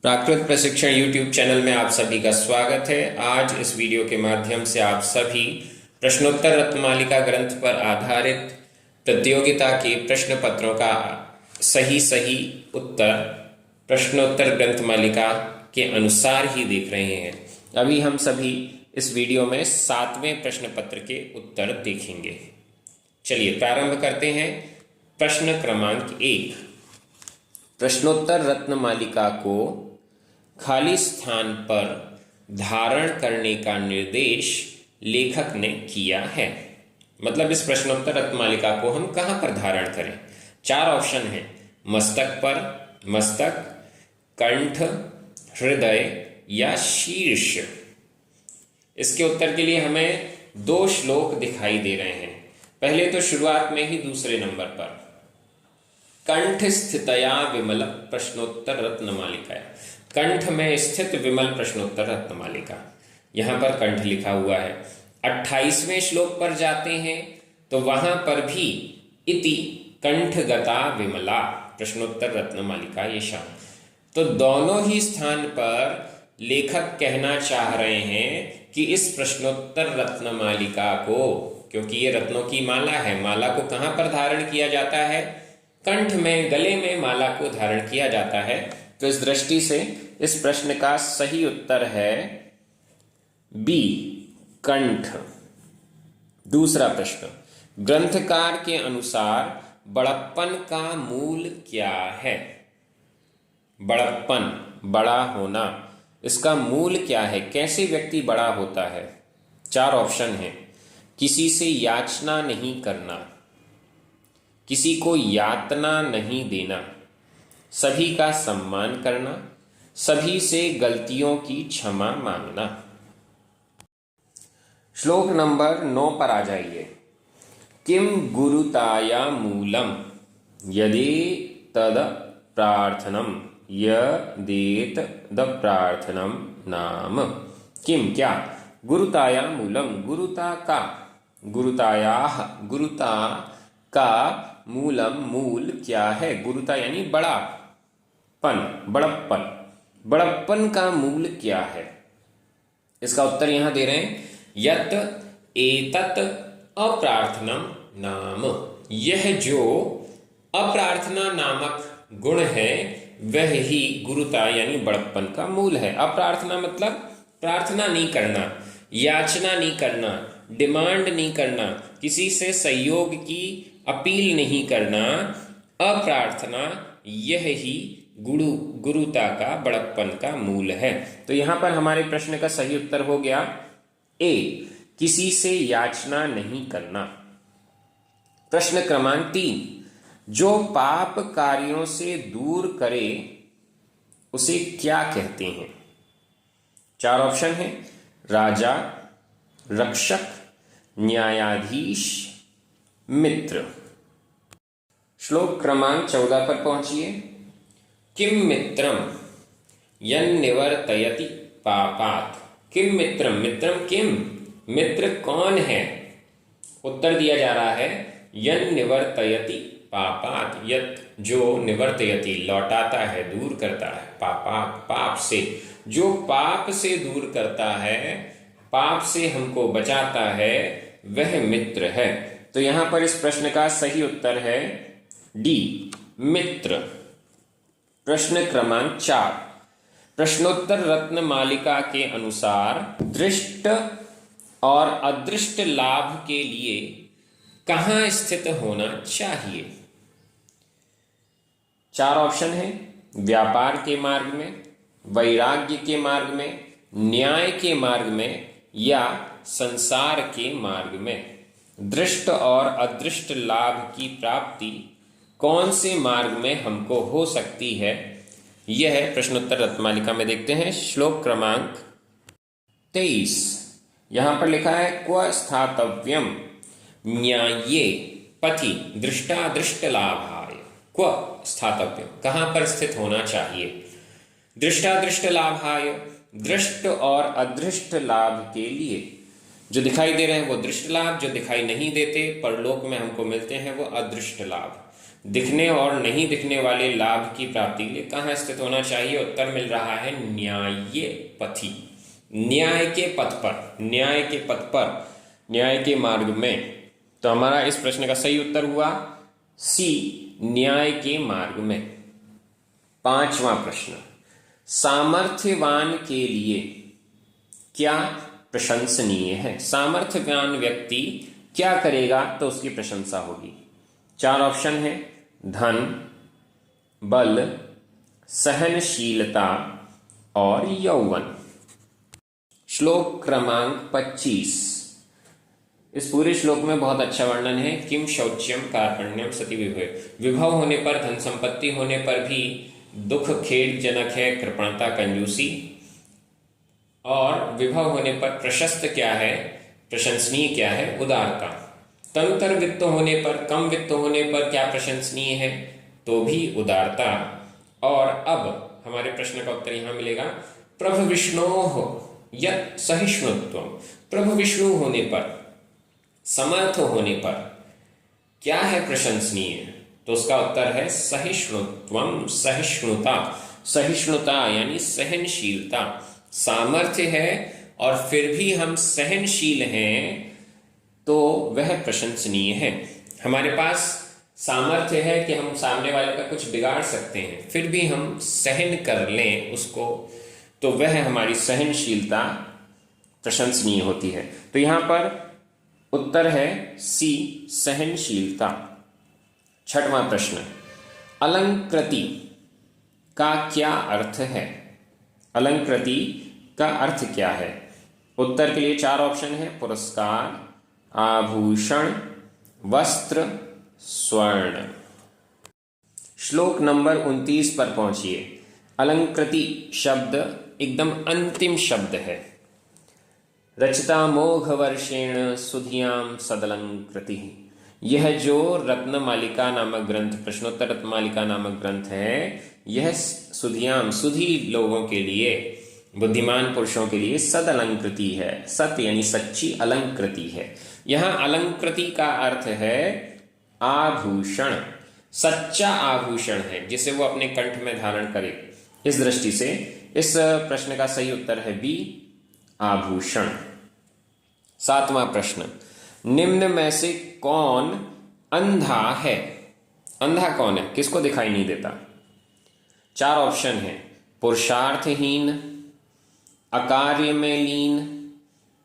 प्राकृत प्रशिक्षण YouTube channel में आप सभी का स्वागत है। आज इस वीडियो के माध्यम से आप सभी प्रश्नोत्तर रत्नमालिका ग्रंथ पर आधारित प्रतियोगिता के प्रश्न पत्रों का सही उत्तर प्रश्नोत्तर ग्रंथमालिका के अनुसार ही देख रहे हैं। अभी हम सभी इस वीडियो में 7वें प्रश्न पत्र के उत्तर देखेंगे। चलिए प्रारंभ करते हैं। प्रश्न क्रमांक 1, प्रश्नोत्तर रत्नमालिका को खाली स्थान पर धारण करने का निर्देश लेखक ने किया है। मतलब इस प्रश्नोत्तर रत्नमालिका को हम कहां पर धारण करें। 4 ऑप्शन हैं, मस्तक पर, मस्तक, कंठ, हृदय या शीर्ष। इसके उत्तर के लिए हमें 2 श्लोक दिखाई दे रहे हैं। पहले तो शुरुआत में ही दूसरे नंबर पर, कंठ स्थितया विमल प्रश्नोत्तर रत्नमालिका, कंठ में स्थित विमल प्रश्नोत्तर रत्नमालिका, यहां पर कंठ लिखा हुआ है। 28वें श्लोक पर जाते हैं तो वहां पर भी इति कंठगता विमला प्रश्नोत्तर रत्नमालिका ये शब्द। तो दोनों ही स्थान पर लेखक कहना चाह रहे हैं कि इस प्रश्नोत्तर रत्नमालिका को, क्योंकि ये रत्नों की माला है, माला को कहां पर धारण किया जाता है, कंठ में, गले में माला को धारण किया जाता है। तो इस दृष्टि से इस प्रश्न का सही उत्तर है बी, कंठ। दूसरा प्रश्न, ग्रंथकार के अनुसार बड़प्पन का मूल क्या है। बड़प्पन, बड़ा होना, इसका मूल क्या है, कैसे व्यक्ति बड़ा होता है। 4 ऑप्शन हैं, किसी से याचना नहीं करना, किसी को यातना नहीं देना, सभी का सम्मान करना, सभी से गलतियों की क्षमा मांगना। श्लोक नंबर 9 पर आ जाइए। किम गुरुताया मूलम यदि तद प्रार्थनम यदेत द प्रार्थनम नाम। किम क्या, गुरुताया मूलम, गुरुता का, गुरुताया, गुरुता का मूलम, मूल क्या है। गुरुता यानी बड़ापन, बड़प्पन, बड़प्पन का मूल क्या है। इसका उत्तर यहां दे रहे हैं, यत एतत अप्रार्थनम नाम। यह जो अप्रार्थना नामक गुण है वह ही गुरुता यानी बड़प्पन का मूल है। अप्रार्थना मतलब प्रार्थना नहीं करना, याचना नहीं करना, डिमांड नहीं करना, किसी से सहयोग की अपील नहीं करना। अप्रार्थना यह ही गुरुता का, बड़प्पन का मूल है। तो यहां पर हमारे प्रश्न का सही उत्तर हो गया ए, किसी से याचना नहीं करना। प्रश्न क्रमांक 3, जो पाप कार्यों से दूर करे उसे क्या कहते हैं। 4 ऑप्शन हैं, राजा, रक्षक, न्यायाधीश, मित्र। श्लोक क्रमांक 14 पर पहुंचिए। किम मित्रम यन्निवर्तयति पापात्। किम मित्रम, मित्रम किम, मित्र कौन है। उत्तर दिया जा रहा है यन्निवर्तयति पापात्, यत् जो निवर्तयति लौटाता है, दूर करता है, पापात् पाप से, जो पाप से दूर करता है, पाप से हमको बचाता है, वह मित्र है। तो यहां पर इस प्रश्न का सही उत्तर है डी, मित्र। प्रश्न क्रमांक 4, प्रश्नोत्तर रत्नमालिका के अनुसार दृष्ट और अदृष्ट लाभ के लिए कहां स्थित होना चाहिए। 4 ऑप्शन है, व्यापार के मार्ग में, वैराग्य के मार्ग में, न्याय के मार्ग में या संसार के मार्ग में। दृष्ट और अदृष्ट लाभ की प्राप्ति कौन से मार्ग में हमको हो सकती है, यह प्रश्नोत्तर रत्नमालिका में देखते हैं। श्लोक क्रमांक 23, यहां पर लिखा है, क्व स्थातव्यम न्याये पथि दृष्टादृष्ट लाभाय। क्व स्थातव्यम, कहां पर स्थित होना चाहिए। दृष्टादृष्ट लाभाय, दृष्ट और अदृष्ट लाभ के लिए। जो दिखाई दे रहे हैं वो दृष्ट लाभ, जो दिखाई नहीं देते परलोक में हमको मिलते हैं वो अदृष्ट लाभ। दिखने और नहीं दिखने वाले लाभ की प्राप्ति के लिए कहाँ स्थित होना चाहिए? उत्तर मिल रहा है न्याय्य पथि, न्याय के पथ पर, न्याय के पथ पर, न्याय के मार्ग में। तो हमारा इस प्रश्न का सही उत्तर हुआ सी, न्याय के मार्ग में। पांचवा प्रश्न, सामर्थ्यवान के लिए क्या प्रशंसनीय है? सामर्थ्यवान व्यक्ति क्या करेगा तो उसकी प्रशंसा होगी? 4 ऑप्शन है, धन, बल, सहनशीलता और यौवन। श्लोक क्रमांक 25। इस पूरे श्लोक में बहुत अच्छा वर्णन है। किम शौच्यम कार्पण्यम सति विभव। विभव होने पर, धन संपत्ति होने पर भी दुख खेद जनक है कृपणता, कंजूसी। और विभव होने पर प्रशस्त क्या है, प्रशंसनीय क्या है? उदारता। तनुतर वित्त होने पर, कम वित्त होने पर क्या प्रशंसनीय है? तो भी उदारता। और अब हमारे प्रश्न का उत्तर यहां मिलेगा, प्रभु विष्णोः यत् सहिष्णुत्वम्। प्रभु विष्णु होने पर, समर्थ होने पर क्या है प्रशंसनीय? तो उसका उत्तर है सहिष्णुत्वम्, सहिष्णुता। सहिष्णुता यानी सहनशीलता। सामर्थ्य है और फिर भी हम सहनशील हैं तो वह प्रशंसनीय है। हमारे पास सामर्थ्य है कि हम सामने वाले का कुछ बिगाड़ सकते हैं, फिर भी हम सहन कर लें उसको, तो वह हमारी सहनशीलता प्रशंसनीय होती है। तो यहां पर उत्तर है सी, सहनशीलता। 6वां प्रश्न, अलंकृति का क्या अर्थ है? अलंकृति का अर्थ क्या है? उत्तर के लिए 4 ऑप्शन है, पुरस्कार, आभूषण, वस्त्र, स्वर्ण। श्लोक नंबर 29 पर पहुंचिए। अलंकृति शब्द एकदम अंतिम शब्द है। रचिता मोघ वर्षेण सुधियाम सदलंकृति। यह जो रत्नमालिका नामक ग्रंथ, प्रश्नोत्तर रत्नमालिका नामक ग्रंथ है, यह सुधियाम, सुधी लोगों के लिए, बुद्धिमान पुरुषों के लिए सदलंकृति है। सत यानी सच्ची अलंकृति है। यहां अलंकृति का अर्थ है आभूषण, सच्चा आभूषण है जिसे वो अपने कंठ में धारण करे। इस दृष्टि से इस प्रश्न का सही उत्तर है बी, आभूषण। 7वां प्रश्न, निम्न में से कौन अंधा है? अंधा कौन है, किसको दिखाई नहीं देता? 4 ऑप्शन है, पुरुषार्थहीन, अकार्य में लीन,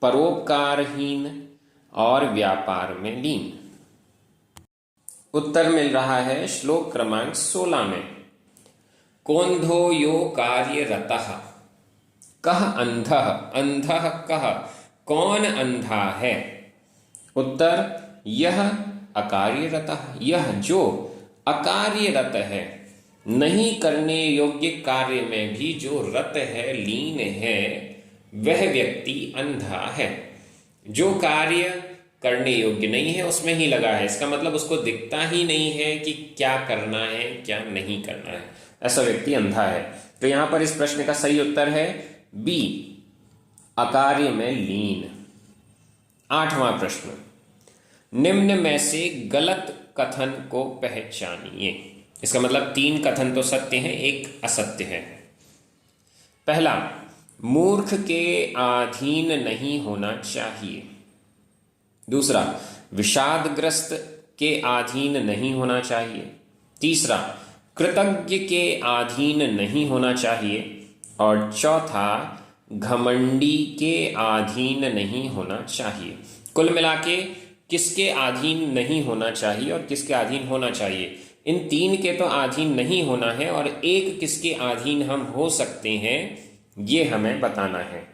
परोपकारहीन और व्यापार में लीन। उत्तर मिल रहा है श्लोक क्रमांक 16 में। कोंधो यो कार्यरतः कः अंधः, अंधः कः, कौन अंधा है? उत्तर, यह अकार्यरतः, यह जो अकार्यरत है, नहीं करने योग्य कार्य में भी जो रत है, लीन है, वह व्यक्ति अंधा है। जो कार्य करने योग्य नहीं है उसमें ही लगा है, इसका मतलब उसको दिखता ही नहीं है कि क्या करना है क्या नहीं करना है, ऐसा व्यक्ति अंधा है। तो यहां पर इस प्रश्न का सही उत्तर है बी, अकार्य में लीन। 8वां प्रश्न, निम्न में से गलत कथन को पहचानिए। इसका मतलब 3 कथन तो सत्य हैं, एक असत्य है। पहला, मूर्ख के अधीन नहीं होना चाहिए। दूसरा, विषादग्रस्त के अधीन नहीं होना चाहिए। तीसरा, कृतज्ञ के अधीन नहीं होना चाहिए। और चौथा, घमंडी के अधीन नहीं होना चाहिए। कुल मिलाके किसके अधीन नहीं होना चाहिए और किसके अधीन होना चाहिए? इन 3 के तो अधीन नहीं होना है और एक किसके अधीन हम हो सकते हैं, ये हमें बताना है।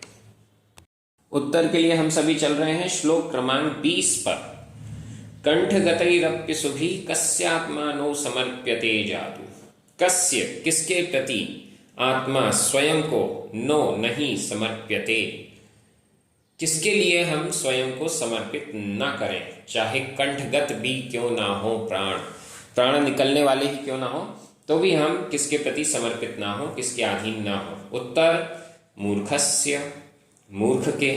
उत्तर के लिए हम सभी चल रहे हैं श्लोक क्रमांक 20 पर। कंठगतैरप्य सुभी कस्यात्मानो समर्प्यते जातु। कस्य, किसके प्रति, आत्मा स्वयं को, नो नहीं, समर्प्यते, किसके लिए हम स्वयं को समर्पित ना करें, चाहे कंठगत भी क्यों ना हो, प्राण निकलने वाले ही क्यों ना हो, तो भी हम किसके प्रति समर्पित ना हो, किसके अधीन ना हो। उत्तर, मूर्खस्य, मूर्ख के,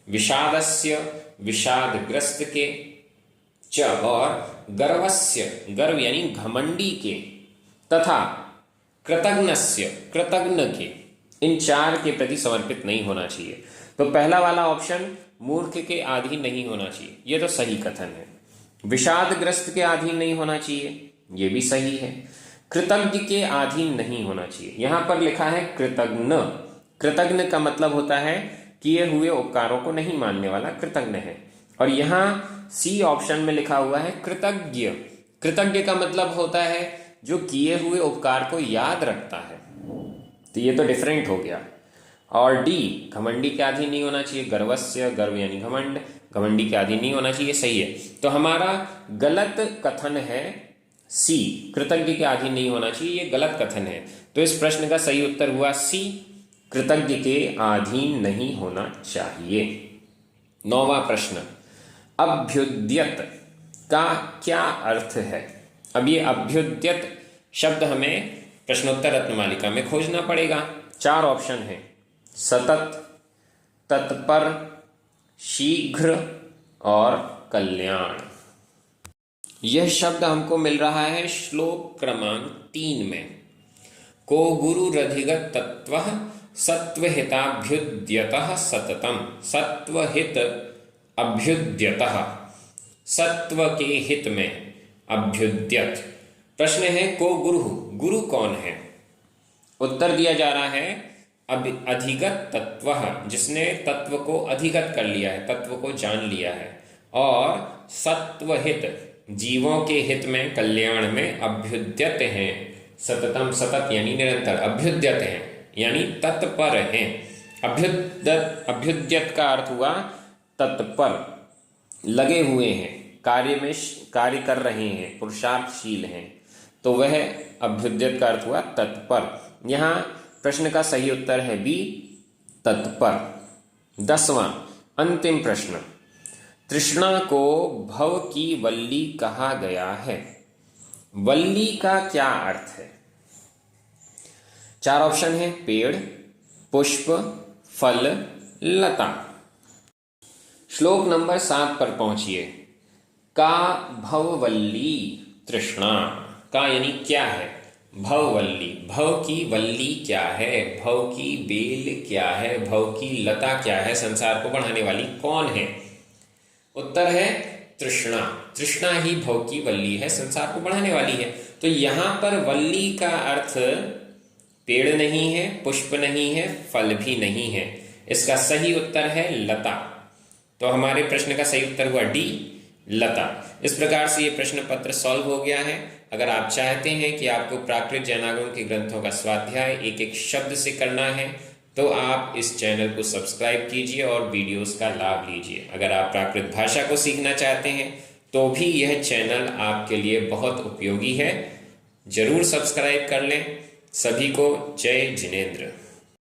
विषादस्य, विषादग्रस्त के, च और गर्वस्य, गर्व यानी घमंडी के, तथा कृतघ्नस्य, कृतघ्न के, इन चार के प्रति समर्पित नहीं होना चाहिए। तो पहला वाला ऑप्शन मूर्ख के अधीन नहीं होना चाहिए, यह तो सही कथन है। विषादग्रस्त के अधीन नहीं होना चाहिए, यह भी सही है। कृतज्ञ के अधीन नहीं होना चाहिए, यहां पर लिखा है कृतघ्न। कृतघ्न का मतलब होता है किए हुए उपकारों को नहीं मानने वाला कृतज्ञ है। और यहां सी ऑप्शन में लिखा हुआ है कृतज्ञ। कृतज्ञ का मतलब होता है जो किए हुए उपकार को याद रखता है, तो ये तो डिफरेंट हो गया। और डी घमंडी के अधीन नहीं होना चाहिए, गर्वस्य, गर्व यानी घमंड, घमंडी के अधीन नहीं होना चाहिए, सही है। तो हमारा गलत कथन है सी, कृतज्ञ के अधीन नहीं होना चाहिए, ये गलत कथन है। तो इस प्रश्न का सही उत्तर हुआ सी, कृतज्ञ के अधीन नहीं होना चाहिए। 9वां प्रश्न, अभ्युद्यत का क्या अर्थ है? अब ये अभ्युद्यत शब्द हमें प्रश्नोत्तर रत्नमालिका में खोजना पड़ेगा। 4 ऑप्शन है, सतत, तत्पर, शीघ्र और कल्याण। यह शब्द हमको मिल रहा है श्लोक क्रमांक 3 में। को गुरुरधिगत तत्व सत्वहिताभ्युद्यतः सततम, सत्वहित अभ्युद्यतः, सत्व के हित में अभ्युद्यत। प्रश्न है को गुरु, गुरु कौन है? उत्तर दिया जा रहा है अधिगत तत्व, जिसने तत्व को अधिगत कर लिया है, तत्व को जान लिया है। और सत्वहित, जीवों के हित में, कल्याण में अभ्युद्यत हैं, सततम, सतत यानी निरंतर, अभ्युद्यत हैं यानी तत्पर हैं। अभ्युद्यत का अर्थ हुआ तत्पर, लगे हुए हैं, कार्य में कार्य कर रहे हैं, पुरुषार्थशील हैं, तो वह अभ्युद्यत का अर्थ हुआ तत्पर। यहां प्रश्न का सही उत्तर है बी, तत्पर। 10वां अंतिम प्रश्न, तृष्णा को भव की वल्ली कहा गया है। वल्ली का क्या अर्थ है? 4 ऑप्शन है, पेड़, पुष्प, फल, लता। श्लोक नंबर 7 पर पहुंचिए। का भववल्ली तृष्णा, का यानी क्या है, भववल्ली, भव की वल्ली क्या है, भव की बेल क्या है, भव की लता क्या है, संसार को बढ़ाने वाली कौन है? उत्तर है तृष्णा। तृष्णा ही भव की वल्ली है, संसार को बढ़ाने वाली है। तो यहां पर वल्ली का अर्थ पेड़ नहीं है, पुष्प नहीं है, फल भी नहीं है। इसका सही उत्तर है लता। तो हमारे प्रश्न का सही उत्तर हुआ डी, लता। इस प्रकार से ये प्रश्न पत्र सॉल्व हो गया है। अगर आप चाहते हैं कि आपको प्राकृत जैनागम के ग्रंथों का स्वाध्याय एक एक शब्द से करना है तो आप इस चैनल को सब्सक्राइब कीजिए और वीडियोस का लाभ लीजिए। अगर आप प्राकृत भाषा को सीखना चाहते हैं तो भी यह चैनल आपके लिए बहुत उपयोगी है, जरूर सब्सक्राइब कर लें। सभी को जय जिनेंद्र।